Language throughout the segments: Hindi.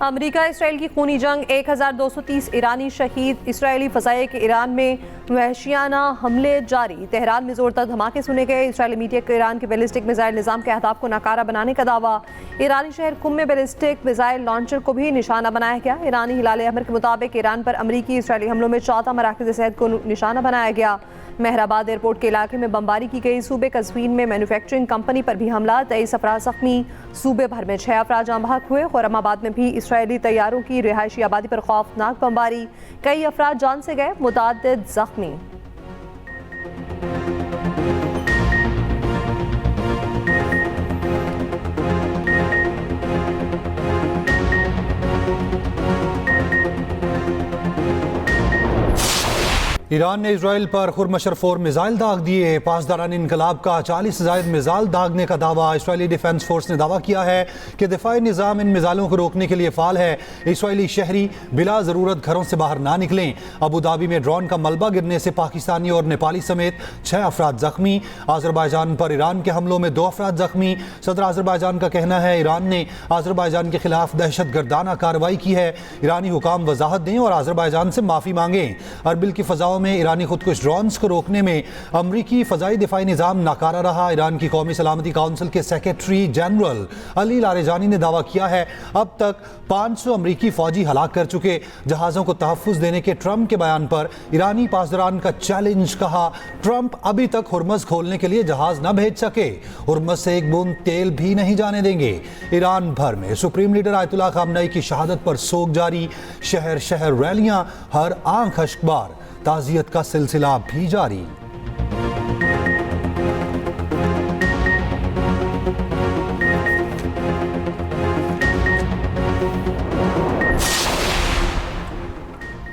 अमेरिका इसराइल की खूनी जंग, 1230 ईरानी शहीद। इसराइली फ़ज़ाइया के ईरान में वहशियाना हमले जारी। तेहरान में ज़ोरदार धमाके सुने गए। इसराइली मीडिया के ईरान के बैलिस्टिक मिसाइल निज़ाम के अहदाफ को नाकारा बनाने का दावा। ईरानी शहर कुम में बैलिस्टिक मिसाइल लॉन्चर को भी निशाना बनाया गया। ईरानी हिलाल अहमर के मुताबिक ईरान पर अमरीकी इसराइली हमलों में 14 मराकज़ सेहत को निशाना बनाया गया। मेहराबाद एयरपोर्ट के इलाके में बमबारी की गई। सूबे कज़वीन में मैन्युफैक्चरिंग कंपनी पर भी हमला, 23 अफराद ज़ख्मी। सूबे भर में 6 अफराद जाँ बहक हुए। खुरमाबाद में भी इसराइली तैयारों की रिहायशी आबादी पर खौफनाक बमबारी, कई अफराद जान से गए, मुतादिद ज़ख्मी। ईरान ने इसराइल पर खुरमशर 4 मिसाइल दाग दिए। पासदारान इनकलाब का 40 से ज़ायद मिसाइल दागने का दावा। इसराइली डिफेंस फोर्स ने दावा किया है कि दिफाई निज़ाम इन मिसाइलों को रोकने के लिए फ़ाल है। इसराइली शहरी बिला ज़रूरत घरों से बाहर ना निकलें। अबू धाबी में ड्रोन का मलबा गिरने से पाकिस्तानी और नेपाली समेत 6 अफराद ज़ख्मी। आज़रबाईजान पर ईरान के हमलों में 2 अफराद ज़ख्मी। सदर आज़रबाईजान का कहना है ईरान ने आज़रबाईजान के खिलाफ दहशत गर्दाना कार्रवाई की है। ईरानी हुकाम वजाहत दें और आज़रबाईजान से माफ़ी मांगें। अरबिल की फ़ज़ाओं में ईरानी खुदकुश ड्रोन्स को रोकने में अमरीकी फ़ज़ाई दिफाई निज़ाम नाकारा रहा। ईरान की कौमी सलामती काउंसिल के सेक्रेटरी जनरल अली लारेजानी ने दावा किया है अब तक 500 अमरीकी फ़ौजी हलाक कर चुके। जहाज़ों को तहफ़्फ़ुज़ देने के ट्रंप के बयान पर ईरानी पासदारान का चैलेंज। कहा ट्रंप अभी तक हुर्मज़ खोलने के लिए जहाज़ न भेज सके, हुर्मज़ से एक बूंद तेल भी नहीं जाने देंगे। ईरान भर में सुप्रीम लीडर आयतुल्लाह ख़ामनेई की शहादत पर सोग जारी। शहर शहर रैलियां, हर आंख अश्कबार। ताज़ियत का सिलसिला भी जारी।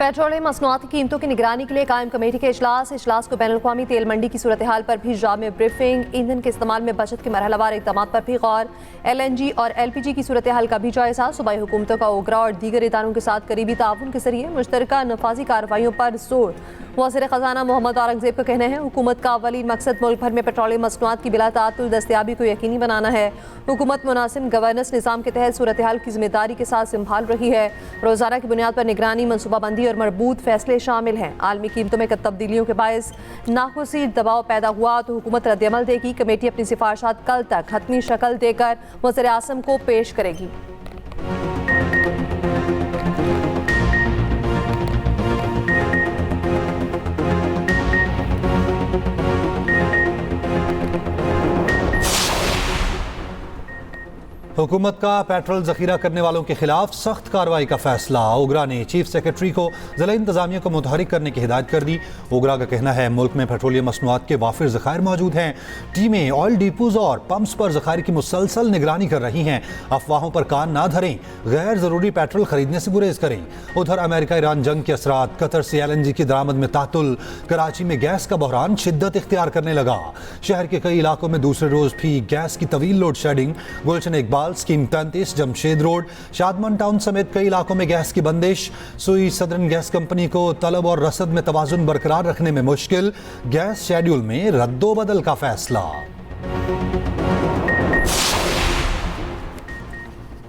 पेट्रोलियम मसनूआत की कीमतों की निगरानी के लिए कायम कमेटी के इजलास को बैनुल-अक़वामी तेल मंडी की सूरत हाल पर भी जामे ब्रीफिंग। ईंधन के इस्तेमाल में बचत के मरहलावार इक़दाम पर भी गौर। LNG और LPG की सूरत हाल का भी जायजा। सूबाई हुकूमतों का ओगरा और दीगर इदारों के साथ करीबी ताउन के जरिए मुश्तरका नफाजी कार्रवाइयों पर जोर। वज़ीर ख़ज़ाना मोहम्मद औरंगज़ेब का कहना है हुकूमत का अव्वली मकसद मुल्क भर में पेट्रोलियम मसनूआत की बिला ताअत्तुल दस्तयाबी को यकीनी बनाना है। हुकूमत मुनासिब गवर्नेंस निज़ाम के तहत सूरत हाल की जिम्मेदारी के साथ संभाल रही है। रोज़ाना की बुनियाद पर निगरानी, मनसूबाबंदी और मरबूत फैसले शामिल हैं। आलमी कीमतों में तब्दीलियों के बायस नाखुशी दबाव पैदा हुआ तो हुकूमत रद्दअमल देगी। कमेटी अपनी सिफारिशात कल तक हतमी शक्ल देकर वज़ीर आज़म को पेश करेगी। हुकूमत का पेट्रोल जखीरा करने वालों के खिलाफ सख्त कार्रवाई का फैसला। ओगरा ने चीफ सेक्रेटरी को ज़िला इंतजामिया को मुतहरिक करने की हिदायत कर दी। ओगरा का कहना है मुल्क में पेट्रोलियम मसनूआत के वाफिर ज़खायर मौजूद हैं। टीमें ऑयल डिपोज और पंप्स पर ज़खायर की मुसलसल निगरानी कर रही हैं। अफवाहों पर कान ना धरें, गैर ज़रूरी पेट्रोल खरीदने से गुरेज करें। उधर अमेरिका ईरान जंग के असरात, कतर से LNG की दरामद में तातुल। कराची में गैस का बहरान शिद्दत इख्तियार करने लगा। शहर के कई इलाकों में दूसरे रोज़ भी गैस की तवील load shedding. Gulshan Iqbal scheme 35, Jamshed road, Shadman town समेत कई इलाकों में गैस की बंदिश। सुई सदरन गैस कंपनी को तलब और रसद में तवाजुन बरकरार रखने में मुश्किल। गैस शेड्यूल में रद्दोबदल का फैसला।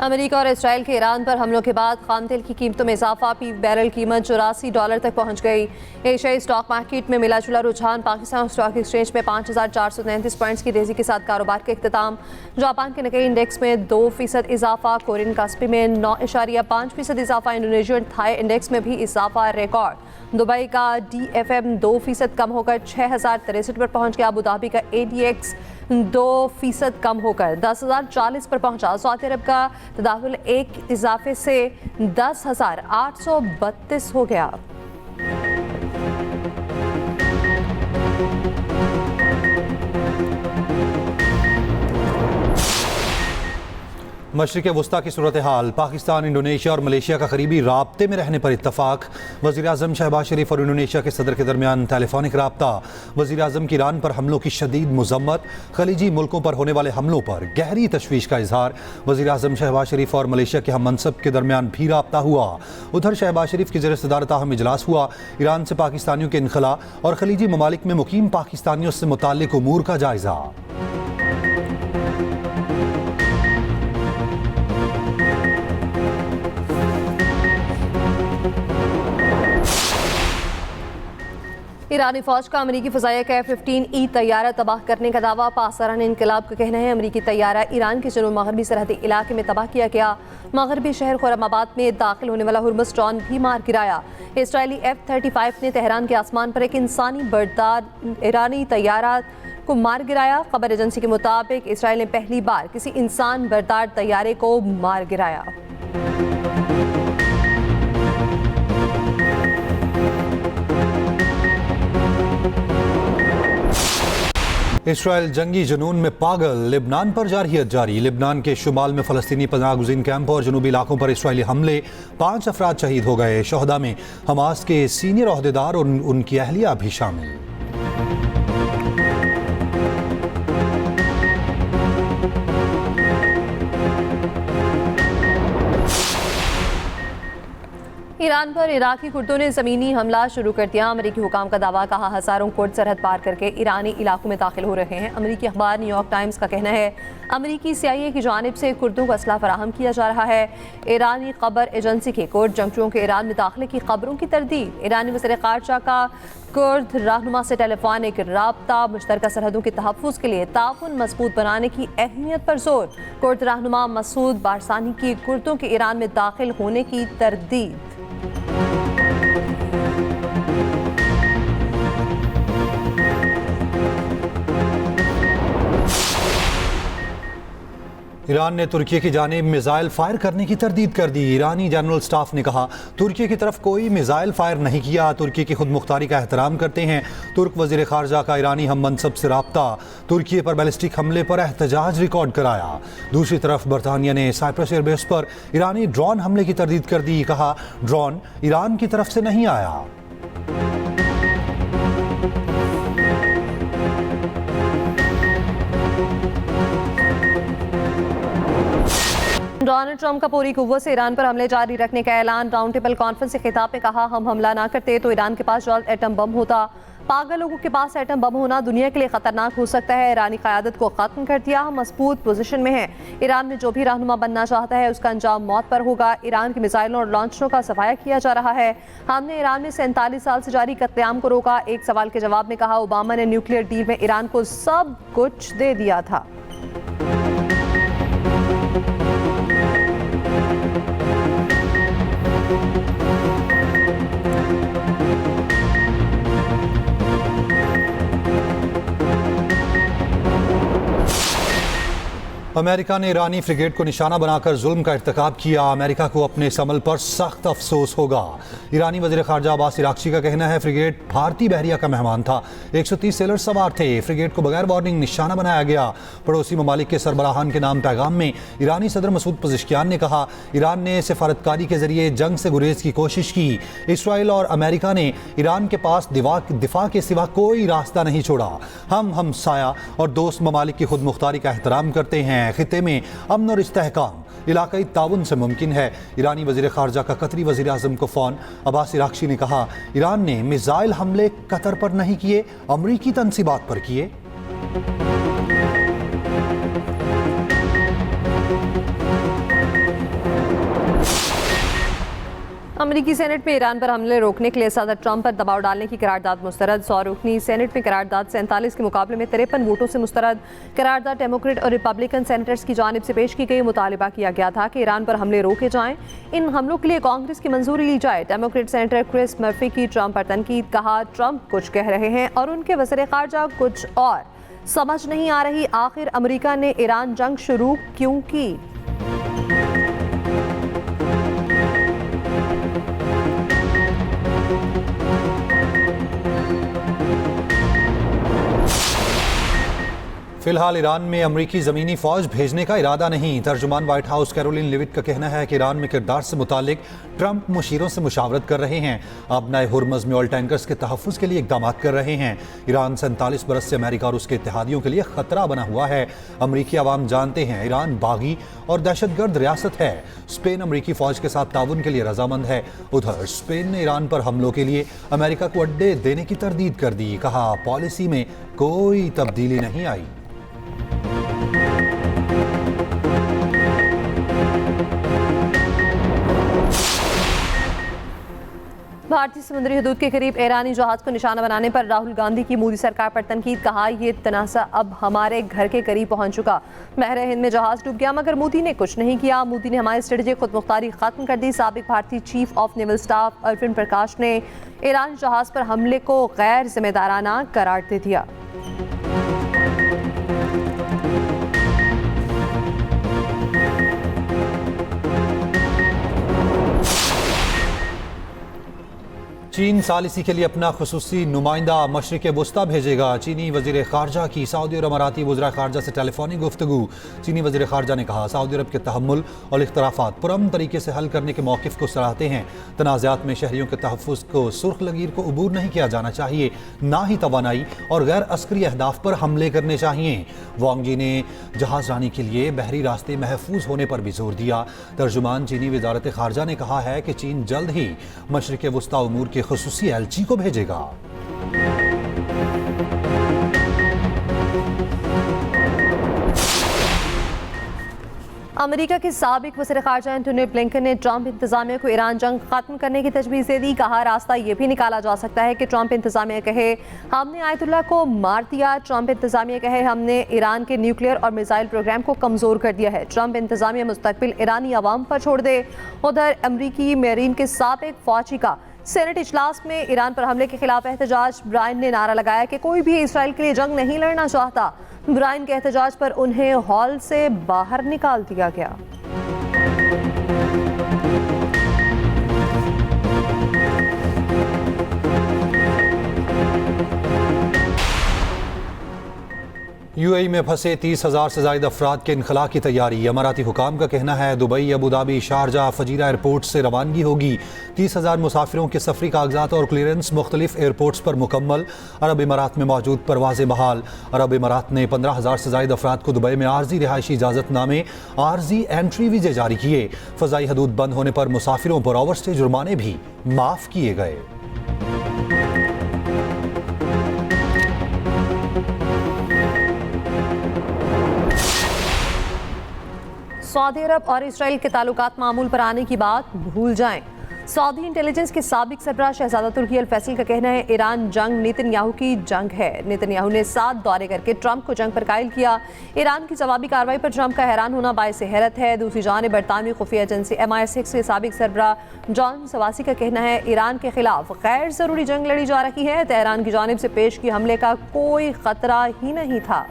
अमेरिका और इसराइल के ईरान पर हमलों के बाद खाम तेल की कीमतों में इजाफा। फी बैरल कीमत $84 तक पहुंच गई। एशियाई स्टॉक मार्केट में मिला जुला रुझान। पाकिस्तान स्टॉक एक्सचेंज में 5433 पॉइंट्स की तेजी के साथ कारोबार के इख्तिताम। जापान के निकेई इंडेक्स में 2% इजाफा। कोरियन कास्पी में 9.5% इजाफा। इंडोनेशियन थाई इंडेक्स में भी इजाफा रिकॉर्ड। दुबई का DFM 2% कम होकर 6063 पर पहुंच गया। अबू धाबी का ADX 2% कम होकर 10,040 पर पहुंचा। सऊदी अरब का तदाहुल एक इजाफे से 10,832 हो गया। मशरिक़ वस्ता की सूरत हाल। पाकिस्तान, इंडोनेशिया और मलेशिया का करीबी राब्ते में रहने पर इत्तफाक। वज़ीर आज़म शहबाज शरीफ और इंडोनेशिया के सदर के दरमियान टेलीफोनिक राब्ता। वज़ीर आज़म की ईरान पर हमलों की शदीद मज़म्मत। खलीजी मुल्कों पर होने वाले हमलों पर गहरी तशवीश का इजहार। वज़ीर आज़म शहबाज शरीफ और मलेशिया के हम मनसब के दरमियान भी राब्ता हुआ। उधर शहबाज शरीफ की ज़ेर सदारत अहम इजलास हुआ। ईरान से पाकिस्तानियों के इनखला और खलीजी ममालिक में मुकीम पाकिस्तानियों से मुताल्लिक़ उमूर का जायज़ा। ईरानी फौज का अमरीकी फ़ज़ाइया का F-15E तैयारा तबाह करने का दावा। पासदारान इनकलाब का कहना है अमरीकी तैयारा ईरान के जनूब मगरबी सरहदी इलाके में तबाह किया गया। मगरबी शहर खुरमाबाद में दाखिल होने वाला हुर्मुज़ ड्रोन भी मार गिराया। इसराइली F-35 ने तेहरान के आसमान पर एक इंसानी बर्दार ईरानी तैयारा को मार गिराया। खबर एजेंसी के मुताबिक इसराइल ने पहली बार किसी इंसान बर्दार तैयारे को मार गिराया। इसराइल जंगी जुनून में पागल, लिबनान पर जारहियत जारी। लिबनान के शुमाल में फ़लस्तीनी पनाह गुज़ीन कैंप और जनूबी इलाकों पर इसराइली हमले, 5 अफराद शहीद हो गए। शहदा में हमास के सीनियर ओहदेदार और उनकी अहलिया भी शामिल। ईरान पर इराकी कुर्दों ने ज़मीनी हमला शुरू कर दिया। अमरीकी हुकाम का दावा, कहा हज़ारों कुर्द सरहद पार करके ईरानी इलाकों में दाखिल हो रहे हैं। अमरीकी अखबार न्यूयॉर्क टाइम्स का कहना है अमरीकी CIA की जानिब से कुर्दों को असला फराहम किया जा रहा है। ईरानी खबर एजेंसी के कुर्द जंगजुओं के ईरान में दाखिले की खबरों की तरदीद। ईरानी वज़ीर ख़ारजा का कुर्द रहनुमा से टेलीफोनिक राब्ता, मुश्तरका सरहदों के तहफ़्फ़ुज़ के लिए ताउन मजबूत बनाने की अहमियत पर जोर। कुर्द रहनुमा मसूद बारसानी की कुर्दों के ईरान में दाखिल होने की तरदीद। ईरान ने तुर्की की जानिब मिसाइल फायर करने की तरदीद कर दी। ईरानी जनरल स्टाफ ने कहा तुर्की की तरफ कोई मिसाइल फायर नहीं किया, तुर्की की खुद मुख्तारी का एहतराम करते हैं। तुर्क वज़ीर ख़ारजा का ईरानी हम मनसब से राब्ता, तुर्की पर बैलिस्टिक हमले पर एहतजाज रिकॉर्ड कराया। दूसरी तरफ बरतानिया ने साइप्रस एयरबेस पर ईरानी ड्रोन हमले की तरदीद कर दी। कहा ड्रोन ईरान की तरफ से नहीं आया। डोनाल्ड ट्रंप का पूरी कुव्वत से ईरान पर हमले जारी रखने का ऐलान। राउंड टेबल कॉन्फ्रेंस से खिताब में कहा हम हमला ना करते तो ईरान के पास जल्द एटम बम होता। पागल लोगों के पास एटम बम होना दुनिया के लिए खतरनाक हो सकता है। ईरानी क़यादत को खत्म कर दिया, हम मजबूत पोजीशन में हैं। ईरान में जो भी रहनुमा बनना चाहता है उसका अंजाम मौत पर होगा। ईरान के मिसाइलों और लॉन्चरों का सफाया किया जा रहा है। हमने ईरान में 47 साल से जारी कत्लेआम को रोका। एक सवाल के जवाब में कहा ओबामा ने न्यूक्लियर डील में ईरान को सब कुछ दे दिया था। अमेरिका ने ईरानी फ्रिगेट को निशाना बनाकर जुल्म का इर्तिकाब किया। अमेरिका को अपने इस अमल पर सख्त अफसोस होगा। ईरानी वज़ीर ख़ारजा अब्बास इराक़ची का कहना है फ्रिगेट भारतीय बहरिया का मेहमान था, 130 सेलर सवार थे। फ्रिगेट को बगैर वार्निंग निशाना बनाया गया। पड़ोसी ममालिक के सरबराहान के नाम पैगाम में ईरानी सदर मसूद पज़ेश्कियान ने कहा ईरान ने सिफारतकारी के जरिए जंग से गुरेज की कोशिश की। इसराइल और अमेरिका ने ईरान के पास दिफा के सिवा कोई रास्ता नहीं छोड़ा। हम हमसाया और दोस्त ममालिक की खुद मुख्तारी का एहतराम करते हैं। खिते में अमन और इस्तेहकाम इलाकाई ताउन से मुमकिन है। ईरानी वज़ीर ख़ारजा का कतरी वज़ीर आज़म को फ़ोन। अब्बास इराक़ची ने कहा ईरान ने मिसाइल हमले कतर पर नहीं किए, अमरीकी तनसीबात पर किए। अमरीकी सेनेट में ईरान पर हमले रोकने के लिए सदर ट्रंप पर दबाव डालने की करारदाद मुस्तरद। 100 रुकनी सेनेट में करारदाद 47 के मुकाबले में 53 वोटों से मुस्तरद। करारदाद डेमोक्रेट और रिपब्लिकन सेनेटर्स की जानिब से पेश की गई। मुतालिबा किया गया था कि ईरान पर हमले रोके जाएं। इन हमलों के लिए कांग्रेस की मंजूरी ली जाए। डेमोक्रेट सेनेटर क्रिस मर्फी की ट्रंप पर तनकीद, कहा ट्रंप कुछ कह रहे हैं और उनके वज़ीर ख़ारजा कुछ और। समझ नहीं आ रही आखिर अमरीका ने ईरान जंग शुरू क्यों की। फिलहाल ईरान में अमरीकी ज़मीनी फ़ौज भेजने का इरादा नहीं। तर्जुमान व्हाइट हाउस कैरोलिन लिविट का कहना है कि ईरान में किरदार से मुतालिक ट्रंप मुशीरों से मुशावरत कर रहे हैं। आबनाए हुर्मज़ में ऑयल टैंकर्स के तहफ़्फ़ुज़ के लिए इक़दाम कर रहे हैं। ईरान 47 बरस से अमेरिका और उसके इत्तेहादियों के लिए ख़तरा बना हुआ है। अमरीकी अवाम जानते हैं ईरान बागी और दहशतगर्द रियासत है। स्पेन अमरीकी फ़ौज के साथ ताउन के लिए रजामंद है। उधर स्पेन ने ईरान पर हमलों के लिए अमेरिका को अड्डे देने की तरदीद कर दी। कहा पॉलिसी में कोई तब्दीली नहीं आई। भारतीय समुद्री हदूद के करीब ईरानी जहाज को निशाना बनाने पर राहुल गांधी की मोदी सरकार पर तनकीद। कहा, ये तनाज़ा अब हमारे घर के करीब पहुंच चुका। बहरे हिंद में जहाज डूब गया मगर मोदी ने कुछ नहीं किया। मोदी ने हमारी स्ट्रेटजी खुद मुख्तारी खत्म कर दी। साबिक भारतीय chief of naval staff Arvind Prakash Iran ईरान जहाज पर हमले को गैर जिम्मेदाराना करार दे दिया। चीन सालिसी के लिए अपना खुसूसी नुमाइंदा मशरिक़ वस्ता भेजेगा। चीनी वज़ीर ख़ारजा की सऊदी और अमाराती वज़रा ख़ारजा से टेलीफोनिक गुफ्तगू। चीनी वज़ीर ख़ारजा ने कहा, सऊदी अरब के तहम्मुल और इख्तलाफात पुरअमन तरीके से हल करने के मौक़िफ़ को सराहते हैं। तनाज़ात में शहरियों के तहफ़्फ़ुज़ को सुर्ख लकीर को अबूर नहीं किया जाना चाहिए, ना ही तवानाई और गैर अस्करी अहदाफ पर हमले करने चाहिए। वांग जी ने जहाज़ रानी के लिए बहरी रास्ते महफूज होने पर भी जोर दिया। तर्जुमान चीनी वज़ारत ख़ारजा ने कहा है कि चीन जल्द ही मशरिक़ वस्ता उमूर के खुसूसी एलची को भेजेगा। अमेरिका के साबिक वज़ीर ख़ारजा एंटोनी ब्लिंकन ने ट्रंप इंतजामिया को ईरान जंग खत्म करने की तजवीज़ दे दी। कहा, रास्ता यह भी निकाला जा सकता है कि ट्रंप इंतजामिया कहे हमने आयतुल्लाह को मार दिया, ट्रंप इंतजामिया कहे हमने ईरान के न्यूक्लियर और मिसाइल प्रोग्राम को कमज़ोर कर दिया है। ट्रंप इंतजामिया मुस्तक़बिल ईरानी अवाम पर छोड़ दे। उधर अमरीकी मेरीन के साबिक फौजी का सेनेट इजलास में ईरान पर हमले के खिलाफ एहतजाज। ब्रायन ने नारा लगाया कि कोई भी इसराइल के लिए जंग नहीं लड़ना चाहता। ब्रायन के एहतजाज पर उन्हें हॉल से बाहर निकाल दिया गया। यूएई में फंसे 30,000 से ज़ायद अफराद के इनखला की तैयारी। अमाराती हुकाम का कहना है Dubai, Abu Dhabi, Sharjah, फजीरा airport से रवानगी होगी। 30,000 मुसाफिरों के सफरी कागजात और क्लियरेंस मुख्तलिफ एयरपोर्ट्स पर मुकम्मल। अरब इमारात में मौजूद परवाज़ें बहाल। अरब इमारात ने 15,000 से ज़ायद अफराद को दुबई में आर्जी रिहायशी इजाज़तनामे, आर्जी एंट्री वीज़े जारी किए। फ़ज़ाई हदूद बंद होने पर मुसाफिरों पर ओवरस्टे जुर्माने भी माफ़ किए गए। सऊदी अरब और इसराइल के ताल्लुकात मामूल पर आने की बात भूल जाएं। सऊदी इंटेलिजेंस के साबिक सरबराह शहजादा तुर्की अल फैसल का कहना है ईरान जंग नेतन्याहू की जंग है। नेतन्याहू ने 7 दौरे करके ट्रंप को जंग पर कायल किया। ईरान की जवाबी कार्रवाई पर ट्रंप का हैरान होना बायस हैरत है। दूसरी जानिब बरतानवी खुफिया एजेंसी MI6 के साबिक सरबराह जॉन सवासी का कहना है ईरान के खिलाफ गैर जरूरी जंग लड़ी जा रही है। तेहरान की जानिब से पेश की हमले का कोई खतरा ही नहीं था।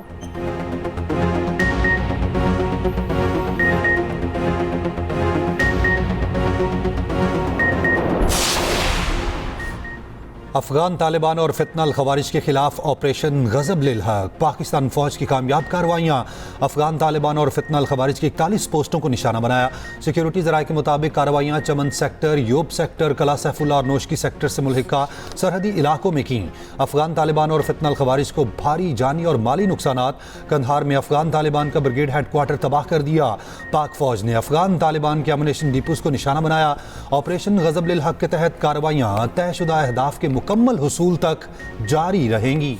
अफगान तालिबान और फितना अल खवारिज के खिलाफ ऑपरेशन गज़ब लिल हक। पाकिस्तान फौज की कामयाब कार्रवाइयाँ। अफगान तालिबान और फितना अल खवारिज की 41 पोस्टों को निशाना बनाया। सिक्योरिटी ज़राए के मुताबिक कार्रवाइयाँ चमन सेक्टर, यूब सेक्टर, कला सैफुल्ला और नोशकी सेक्टर से मुल्हिका सरहदी इलाकों में की। अफगान तालिबान और फितना अल खवारिज को भारी जानी और माली नुकसानात। कंधार में अफगान तालिबान का ब्रिगेड हेडक्वार्टर तबाह कर दिया। पाक फौज ने अफगान तालिबान के एमुनेशन डिपोज को निशाना बनाया। ऑपरेशन गज़ब लिल हक के तहत कार्रवाइयाँ तयशुदा अहदाफ के मुकम्मल हुसूल तक जारी रहेंगी।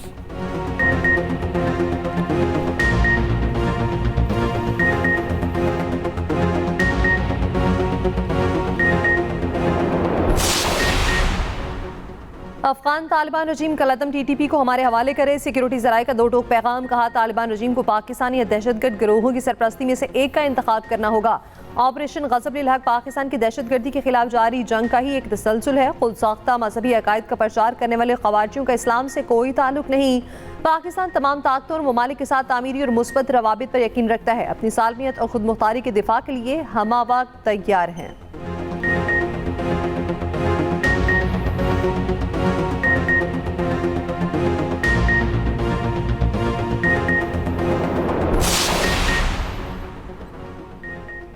अफगान तालिबान रजीम का लदम TTP को हमारे हवाले करे। सिक्योरिटी ज़राए का 2 टोक पैगाम। कहा, तालिबान रजीम को पाकिस्तानी या दहशतगर्द गिरोहों की सरपरस्ती में से एक का इंतखाब करना होगा। ऑपरेशन गज़ब लिल हक पाकिस्तान की दहशतगर्दी के खिलाफ जारी जंग का ही एक तसलसल है। खुद साख्ता मजहबी अकायद का प्रचार करने वाले खवारिजियों का इस्लाम से कोई ताल्लुक नहीं। पाकिस्तान तमाम ताकतों और ममालिक के साथ तामीरी और मुस्बत रवाबित पर यकीन रखता है। अपनी सालमियत और खुद मुख्तारी के दिफा के लिए हमा वक्त तैयार हैं।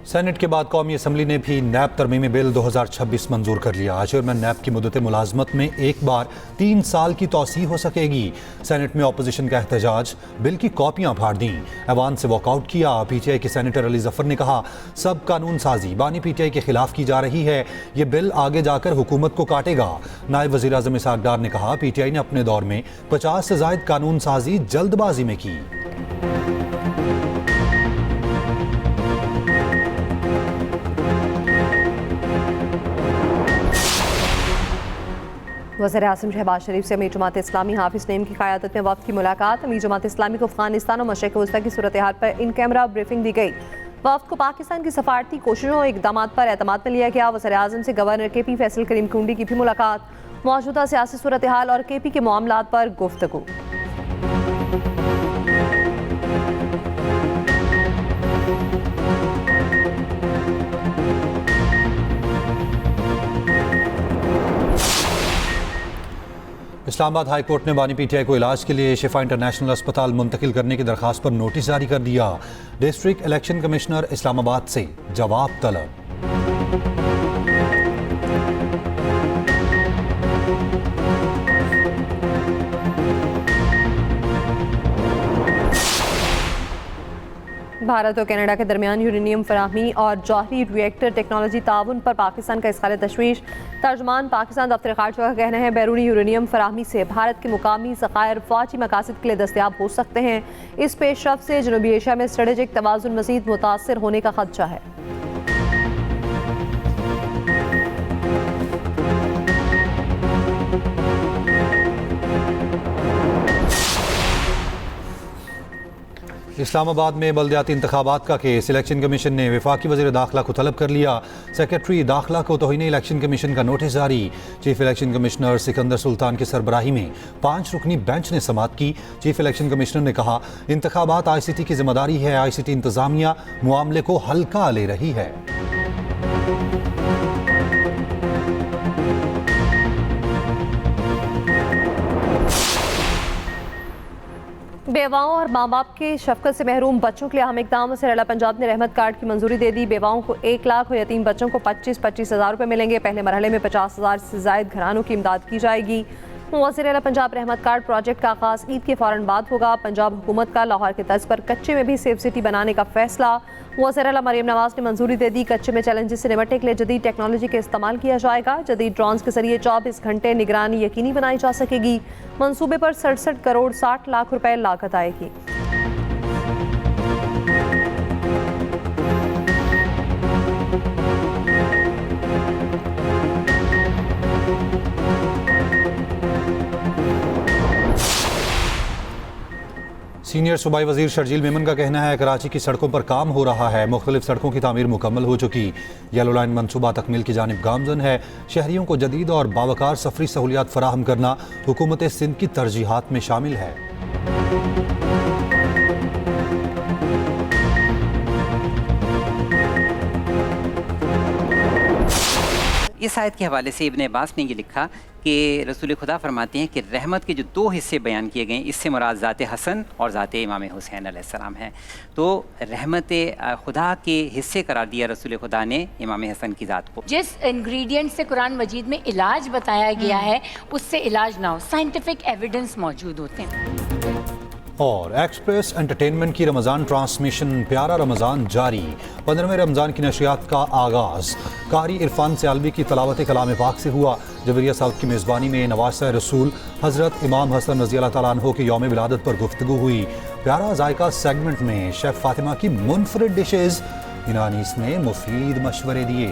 सेनेट के बाद कौमी असम्बली ने भी नैब तरमीमी बिल 2026 मंजूर कर लिया। चेयरमैन नैब की मुद्दत मुलाजमत में एक बार 3 साल की तोसी हो सकेगी। सेनेट में अपोजिशन का एहतजाज, बिल की कॉपियां फाड़ दी, ऐवान से वॉकआउट किया। PTI के सेनेटर अली जफर ने कहा, सब कानून साजी बानी PTI के खिलाफ की जा रही है, ये बिल आगे जाकर हुकूमत को काटेगा। नायब वज़ीर आज़म इसहाक डार ने कहा, PTI ने अपने दौर में 50 से ज़ायद कानून साजी जल्दबाजी में की। वज़ीर-ए-आज़म शहबाज शरीफ से अमीर जमात इस्लामी हाफिज़ नईम की क़यादत में वफ़द की मुलाकात। अमीर जमात इस्लामी को अफ़गानिस्तान और मशरिक़ वस्ता की सूरत हाल पर इन कैमरा ब्रीफिंग दी गई। वफ़द को पाकिस्तान की सफारती कोशिशों और इक़दामात पर एतमाद में लिया गया। वज़ीर-ए-आज़म से गवर्नर KP फैसल करीम कुंडी की भी मुलाकात। मौजूदा सियासी सूरत हाल और KP के मामलात पर गुफ्तगू। इस्लामाबाद हाई कोर्ट ने बानी PTI को इलाज के लिए शिफा इंटरनेशनल अस्पताल मुंतकिल करने की दरख्वास्त पर नोटिस जारी कर दिया। डिस्ट्रिक्ट इलेक्शन कमिश्नर इस्लामाबाद से जवाब तलब। भारत और कनाडा के दरमियान यूरेनियम फराहमी और जौहरी रिएक्टर टेक्नोलॉजी ताउन पर पाकिस्तान का इज़हार तशवीश। तर्जमान पाकिस्तान दफ्तर खारजा का कहना है बैरूनी यूरेनियम फराहमी से भारत के मुकामी ज़खायर फ़ौजी मकासद के लिए दस्तयाब हो सकते हैं। इस पेशरफ से जनूबी एशिया में स्ट्रेटेजिक तवाज़ुन मज़ीद मुतासर होने का खदशा है। इस्लामाबाद में बल्दियाती इंतखाबात का केस। इलेक्शन कमीशन ने वफाकी वज़ीर दाखिला को तलब कर लिया। सेक्रेटरी दाखिला को तौहीन इलेक्शन कमीशन का नोटिस जारी। Chief election commissioner Sikandar Sultan की सरबराही में 5 रुकनी बेंच ने समाअत की। चीफ इलेक्शन कमिश्नर ने कहा इंतखाबात ICT की जिम्मेदारी है। ICT इंतजामिया मामले को हल्का ले रही है। बेवाओं और माँ बाप के शफकत से महरूम बच्चों के लिए अहम इक़दाम। वज़ीर-ए-आला पंजाब ने रहमत कार्ड की मंजूरी दे दी। बेवाओं को 1 लाख और यतीम बच्चों को 25-25 हज़ार रुपये मिलेंगे। पहले मरहले में 50 हज़ार से ज़ायद घरानों की इमदाद की जाएगी। वज़ीर-ए-आला पंजाब रहमत कार्ड प्रोजेक्ट का आगाज़ ईद के फ़ौरन बाद होगा। पंजाब हुकूमत का लाहौर के तर्ज पर कच्चे में भी सेफ सिटी बनाने का फैसला। वज़ीर-ए-आला मरियम नवाज़ ने मंजूरी दे दी। कच्चे में चैलेंजेस से निपटने के लिए जदीद टेक्नोलॉजी का इस्तेमाल किया जाएगा। जदीद ड्रोन्स के जरिए 24 घंटे निगरानी यकीनी बनाई जा सकेगी। मनसूबे पर 67 करोड़ 60 लाख रुपए लागत आएगी। सीनियर सूबाई वजीर शर्जील मेमन का कहना है कराची की सड़कों पर काम हो रहा है। मुख्तलिफ सड़कों की तामीर मुकम्मल हो चुकी। येलो लाइन मनसूबा तकमील की जानिब गामजन है। शहरियों को जदीद और बावकार सफरी सहूलियात फराहम करना हुकूमत सिंध की तरजीहात में शामिल है। इस आयत के हवाले से इब्न अब्बास ने ये लिखा कि रसूल खुदा फरमाते हैं कि रहमत के जो 2 हिस्से बयान किए गए इससे मुराद ज़ात हसन और ज़ात इमाम हुसैन अलैहिस्सलाम है। तो रहमत खुदा के हिस्से करार दिया रसूल खुदा ने इमाम हसन की ज़ात को। जिस इंग्रेडिएंट से कुरान मजीद में इलाज बताया गया है उससे इलाज ना हो, साइंटिफिक एविडेंस मौजूद होते हैं। और एक्सप्रेस एंटरटेनमेंट की रमज़ान ट्रांसमिशन प्यारा रमज़ान जारी। 15वें रमज़ान की नशरियात का आगाज़ कारी इरफान सयालवी की तलावत कलाम पाक से हुआ। जबरिया साहब की मेज़बानी में नवासा रसूल हज़रत इमाम हसन रज़ी अल्लाह तआला अन्हु के यौम विलादत पर गुफ्तगू हुई। प्यारा जायका सेगमेंट में शेफ़ फातिमा की मुनफरिद डिशेज़, यूनानीस ने मुफीद मशवरे दिए।